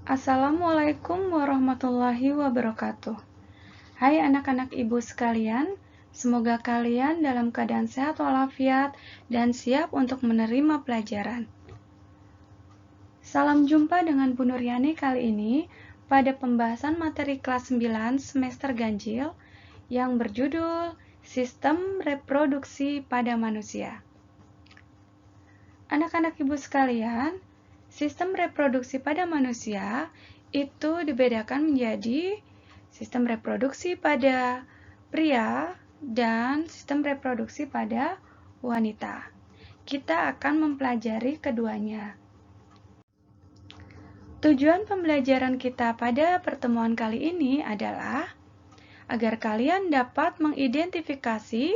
Assalamualaikum warahmatullahi wabarakatuh. Hai anak-anak ibu sekalian, semoga kalian dalam keadaan sehat walafiat dan siap untuk menerima pelajaran. Salam jumpa dengan Bu Nuryani kali ini pada pembahasan materi kelas 9 semester ganjil yang berjudul Sistem Reproduksi pada Manusia. Anak-anak ibu sekalian, sistem reproduksi pada manusia itu dibedakan menjadi sistem reproduksi pada pria dan sistem reproduksi pada wanita. Kita akan mempelajari keduanya. Tujuan pembelajaran kita pada pertemuan kali ini adalah agar kalian dapat mengidentifikasi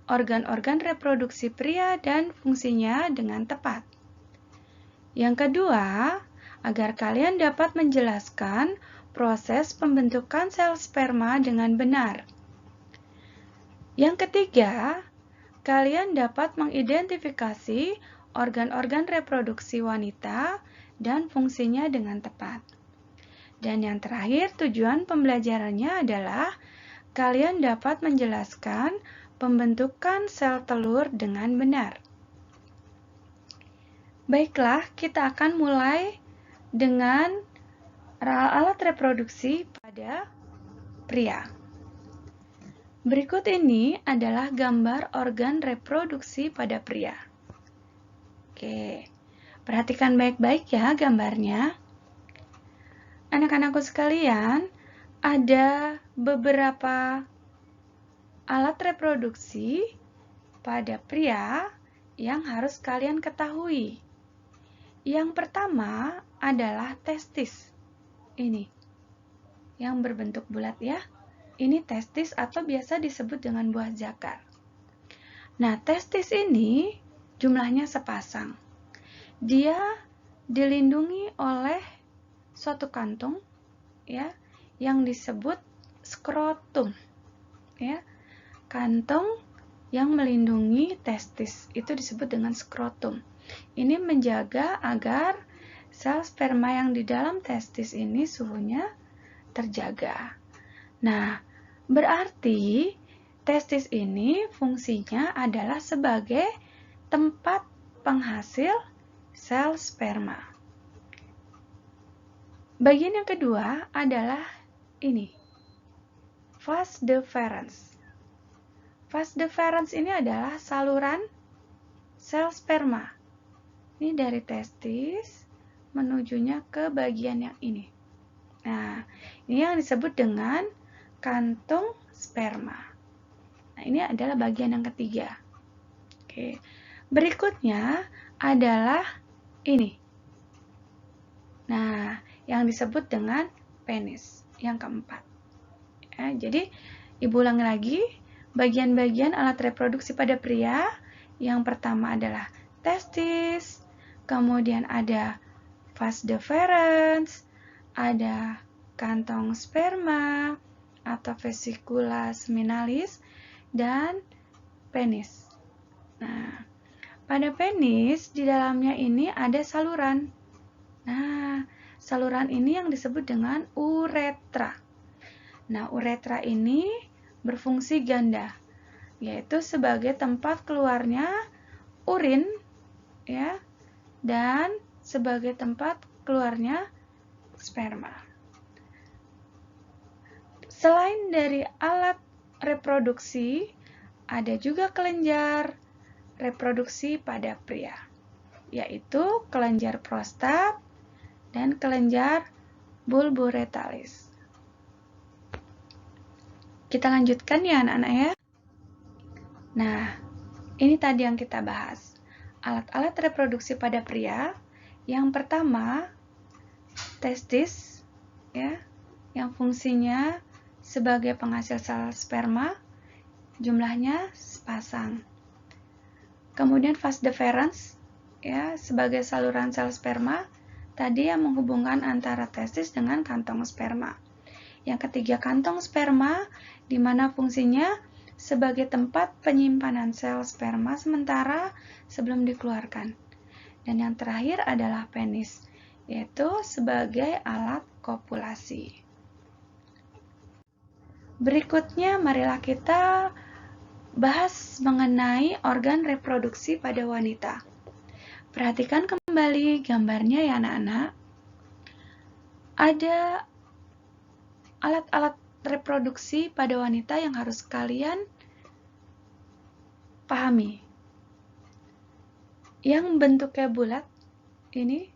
organ-organ reproduksi pria dan fungsinya dengan tepat. Yang kedua, agar kalian dapat menjelaskan proses pembentukan sel sperma dengan benar. Yang ketiga, kalian dapat mengidentifikasi organ-organ reproduksi wanita dan fungsinya dengan tepat. Dan yang terakhir, tujuan pembelajarannya adalah kalian dapat menjelaskan pembentukan sel telur dengan benar. Baiklah, kita akan mulai dengan alat reproduksi pada pria. Berikut ini adalah gambar organ reproduksi pada pria. Oke, perhatikan baik-baik ya gambarnya. Anak-anakku sekalian, ada beberapa alat reproduksi pada pria yang harus kalian ketahui. Yang pertama adalah testis. Ini yang berbentuk bulat ya. Ini testis atau biasa disebut dengan buah zakar. Nah, testis ini jumlahnya sepasang. Dia dilindungi oleh suatu kantung ya yang disebut skrotum ya. Kantong yang melindungi testis itu disebut dengan skrotum. Ini menjaga agar sel sperma yang di dalam testis ini suhunya terjaga. Nah, berarti testis ini fungsinya adalah sebagai tempat penghasil sel sperma. Bagian yang kedua adalah ini, vas deferens. Vas deferens ini adalah saluran sel sperma. Ini dari testis menujunya ke bagian yang ini. Nah, ini yang disebut dengan kantung sperma. Nah, ini adalah bagian yang ketiga. Oke. Berikutnya adalah ini. Nah, yang disebut dengan penis yang keempat. Ya, jadi, ibu ulangi lagi. Bagian-bagian alat reproduksi pada pria, yang pertama adalah testis, kemudian ada vas deferens, ada kantong sperma atau vesicula seminalis, dan penis. Nah, pada penis di dalamnya ini ada saluran. Nah, saluran ini yang disebut dengan uretra. Nah, uretra ini berfungsi ganda, yaitu sebagai tempat keluarnya urin ya, dan sebagai tempat keluarnya sperma. Selain dari alat reproduksi, ada juga kelenjar reproduksi pada pria, yaitu kelenjar prostat dan kelenjar bulboretalis. Kita lanjutkan ya anak-anak ya. Nah, ini tadi yang kita bahas. Alat-alat reproduksi pada pria. Yang pertama, testis ya, yang fungsinya sebagai penghasil sel sperma, jumlahnya sepasang. Kemudian vas deferens ya, sebagai saluran sel sperma, tadi yang menghubungkan antara testis dengan kantong sperma. Yang ketiga, kantong sperma, di mana fungsinya sebagai tempat penyimpanan sel sperma sementara sebelum dikeluarkan. Dan yang terakhir adalah penis, yaitu sebagai alat kopulasi. Berikutnya, marilah kita bahas mengenai organ reproduksi pada wanita. Perhatikan kembali gambarnya ya anak-anak. Ada alat-alat reproduksi pada wanita yang harus kalian pahami. Yang bentuknya bulat ini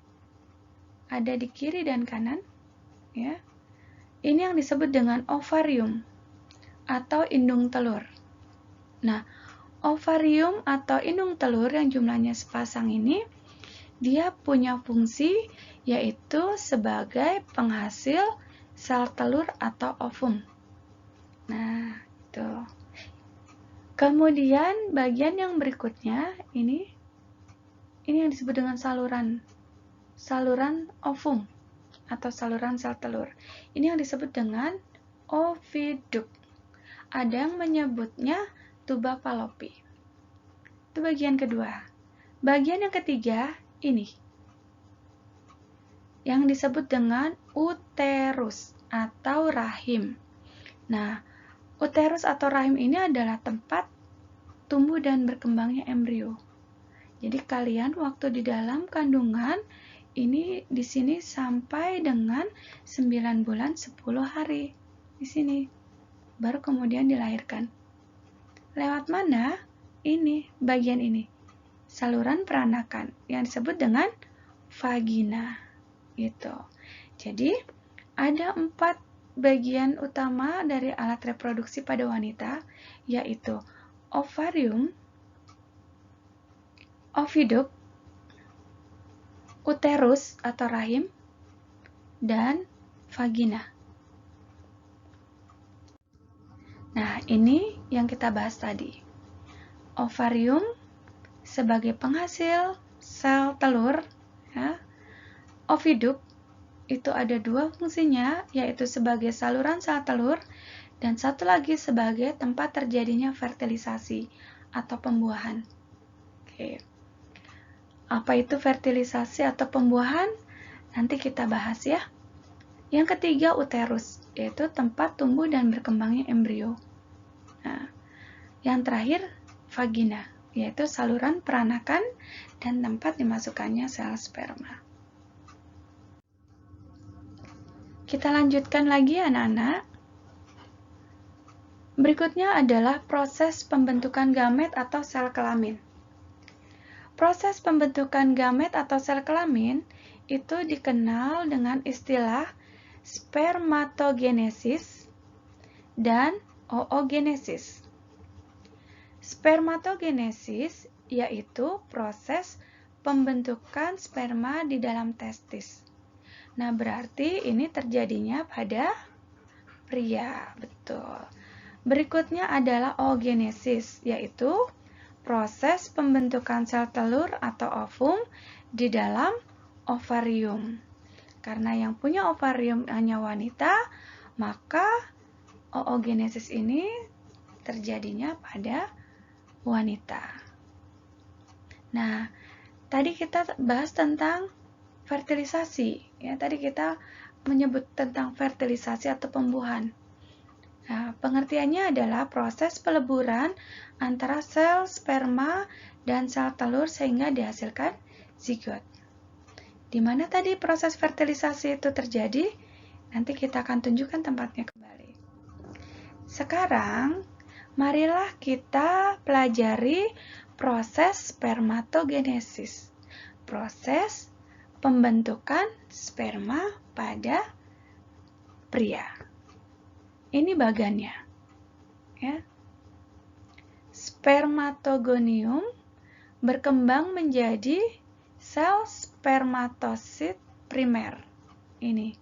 ada di kiri dan kanan, ya. Ini yang disebut dengan ovarium atau indung telur. Nah, ovarium atau indung telur yang jumlahnya sepasang ini, dia punya fungsi yaitu sebagai penghasil sel telur atau ovum. Nah, itu. Kemudian bagian yang berikutnya ini yang disebut dengan saluran ovum atau saluran sel telur. Ini yang disebut dengan oviduct. Ada yang menyebutnya tuba Fallopi. Itu bagian kedua. Bagian yang ketiga ini yang disebut dengan uterus atau rahim. Nah, uterus atau rahim ini adalah tempat tumbuh dan berkembangnya embrio. Jadi kalian waktu di dalam kandungan ini di sini sampai dengan 9 bulan 10 hari. Di sini baru kemudian dilahirkan. Lewat mana? Ini, bagian ini. Saluran peranakan yang disebut dengan vagina. Gitu. Jadi, ada 4 bagian utama dari alat reproduksi pada wanita, yaitu ovarium, oviduct, uterus atau rahim, dan vagina. Nah, ini yang kita bahas tadi. Ovarium sebagai penghasil sel telur, ya. Oviduct itu ada 2 fungsinya, yaitu sebagai saluran sel telur dan satu lagi sebagai tempat terjadinya fertilisasi atau pembuahan. Oke. Apa itu fertilisasi atau pembuahan? Nanti kita bahas ya. Yang ketiga, uterus, yaitu tempat tumbuh dan berkembangnya embrio. Nah, yang terakhir, vagina, yaitu saluran peranakan dan tempat dimasukkannya sel sperma. Kita lanjutkan lagi anak-anak. Berikutnya adalah proses pembentukan gamet atau sel kelamin. Proses pembentukan gamet atau sel kelamin itu dikenal dengan istilah spermatogenesis dan oogenesis. Spermatogenesis yaitu proses pembentukan sperma di dalam testis. Nah, berarti ini terjadinya pada pria, betul. Berikutnya adalah oogenesis, yaitu proses pembentukan sel telur atau ovum di dalam ovarium. Karena yang punya ovarium hanya wanita, maka oogenesis ini terjadinya pada wanita. Nah, tadi kita bahas tentang fertilisasi. Ya, tadi kita menyebut tentang fertilisasi atau pembuahan. Nah, pengertiannya adalah proses peleburan antara sel sperma dan sel telur sehingga dihasilkan zigot. Di mana tadi proses fertilisasi itu terjadi? Nanti kita akan tunjukkan tempatnya kembali. Sekarang, marilah kita pelajari proses spermatogenesis. Proses pembentukan sperma pada pria. Ini bagannya. Ya. Spermatogonium berkembang menjadi sel spermatosit primer. Ini.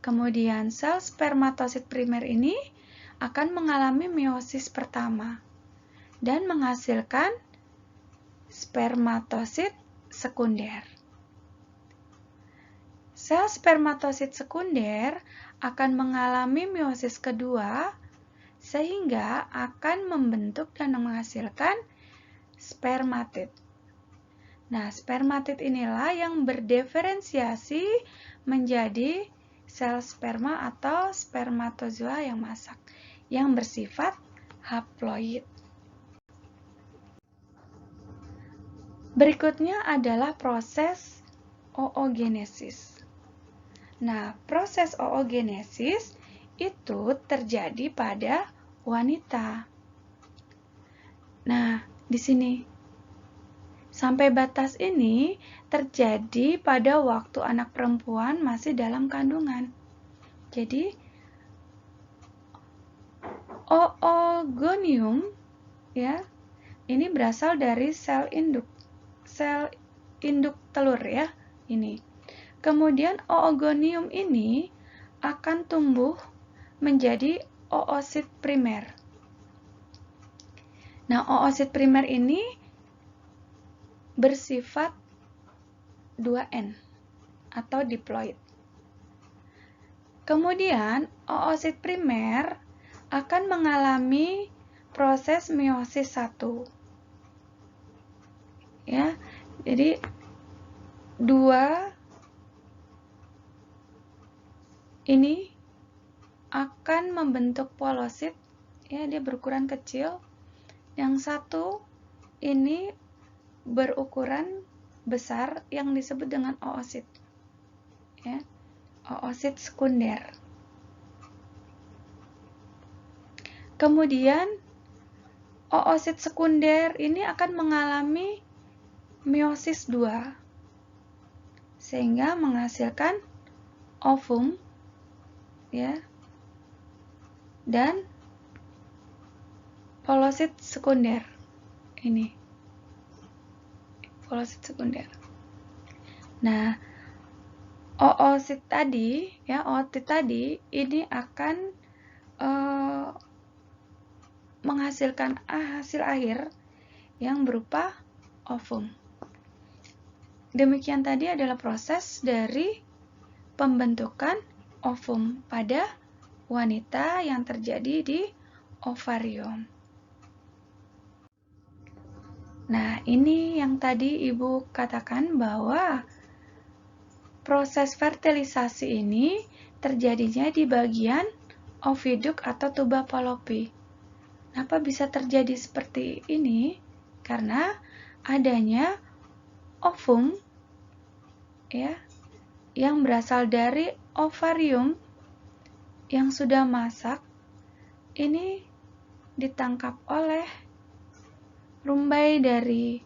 Kemudian sel spermatosit primer ini akan mengalami meiosis pertama dan menghasilkan spermatosit sekunder. Sel spermatosit sekunder akan mengalami meiosis kedua sehingga akan membentuk dan menghasilkan spermatid. Nah, spermatid inilah yang berdiferensiasi menjadi sel sperma atau spermatozoa yang masak, yang bersifat haploid. Berikutnya adalah proses oogenesis. Nah, proses oogenesis itu terjadi pada wanita. Nah, di sini sampai batas ini terjadi pada waktu anak perempuan masih dalam kandungan. Jadi, oogonium ya, ini berasal dari sel induk telur ya, ini. Kemudian oogonium ini akan tumbuh menjadi oosit primer. Nah, oosit primer ini bersifat 2N atau diploid. Kemudian, oosit primer akan mengalami proses meiosis 1. Ya, jadi 2 ini akan membentuk polosit, ya, dia berukuran kecil. Yang satu ini berukuran besar yang disebut dengan oosit, ya, oosit sekunder. Kemudian oosit sekunder ini akan mengalami meiosis 2 sehingga menghasilkan ovum, ya, dan polosit sekunder. Ini polosit sekunder. Nah, oosit tadi, ya, oosit tadi ini akan menghasilkan hasil akhir yang berupa ovum. Demikian tadi adalah proses dari pembentukan ovum pada wanita yang terjadi di ovarium. Nah, ini yang tadi Ibu katakan bahwa proses fertilisasi ini terjadinya di bagian oviduk atau tuba Fallopi. Kenapa bisa terjadi seperti ini? Karena adanya ovum, ya, yang berasal dari ovarium yang sudah masak, ini ditangkap oleh rumbai dari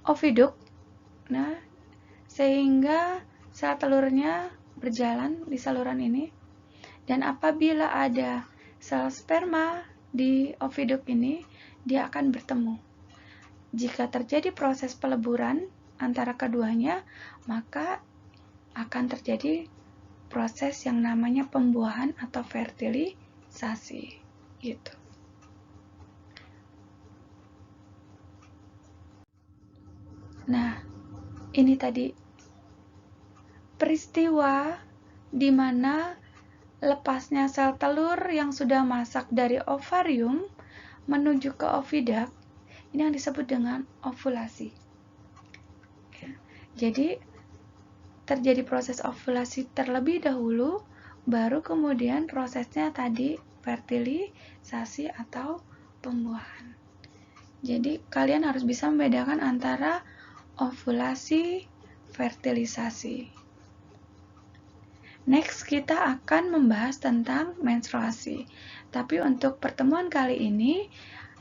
oviduk. Nah, sehingga sel telurnya berjalan di saluran ini. Dan apabila ada sel sperma di oviduk ini, dia akan bertemu. Jika terjadi proses peleburan antara keduanya, maka akan terjadi proses yang namanya pembuahan atau fertilisasi. Gitu. Nah, ini tadi peristiwa di mana lepasnya sel telur yang sudah masak dari ovarium menuju ke ovidak, ini yang disebut dengan ovulasi. Jadi, terjadi proses ovulasi terlebih dahulu, baru kemudian prosesnya tadi fertilisasi atau pembuahan. Jadi, kalian harus bisa membedakan antara ovulasi, fertilisasi. Next, kita akan membahas tentang menstruasi. Tapi untuk pertemuan kali ini,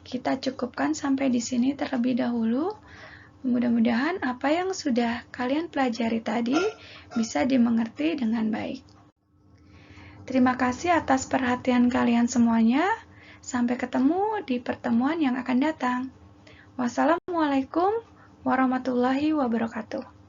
kita cukupkan sampai di sini terlebih dahulu. Mudah-mudahan apa yang sudah kalian pelajari tadi bisa dimengerti dengan baik. Terima kasih atas perhatian kalian semuanya. Sampai ketemu di pertemuan yang akan datang. Wassalamualaikum warahmatullahi wabarakatuh.